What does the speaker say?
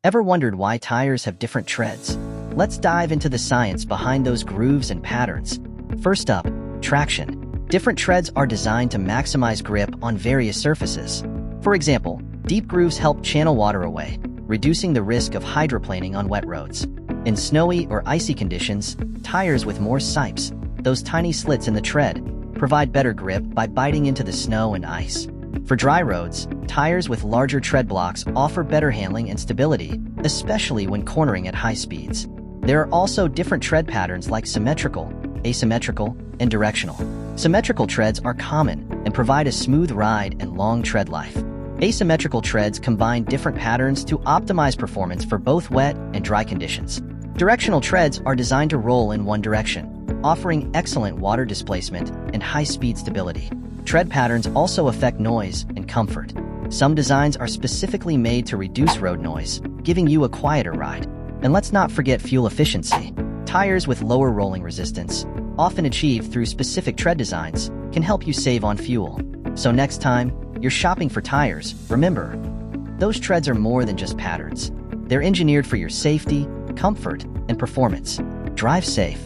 Ever wondered why tires have different treads? Let's dive into the science behind those grooves and patterns. First up, traction. Different treads are designed to maximize grip on various surfaces. For example, deep grooves help channel water away, reducing the risk of hydroplaning on wet roads. In snowy or icy conditions, tires with more sipes, those tiny slits in the tread, provide better grip by biting into the snow and ice. For dry roads, tires with larger tread blocks offer better handling and stability, especially when cornering at high speeds. There are also different tread patterns like symmetrical, asymmetrical, and directional. Symmetrical treads are common and provide a smooth ride and long tread life. Asymmetrical treads combine different patterns to optimize performance for both wet and dry conditions. Directional treads are designed to roll in one direction, offering excellent water displacement and high-speed stability. Tread patterns also affect noise and comfort. Some designs are specifically made to reduce road noise, giving you a quieter ride. And let's not forget fuel efficiency. Tires with lower rolling resistance, often achieved through specific tread designs, can help you save on fuel. So next time you're shopping for tires, remember, those treads are more than just patterns. They're engineered for your safety, comfort, and performance. Drive safe.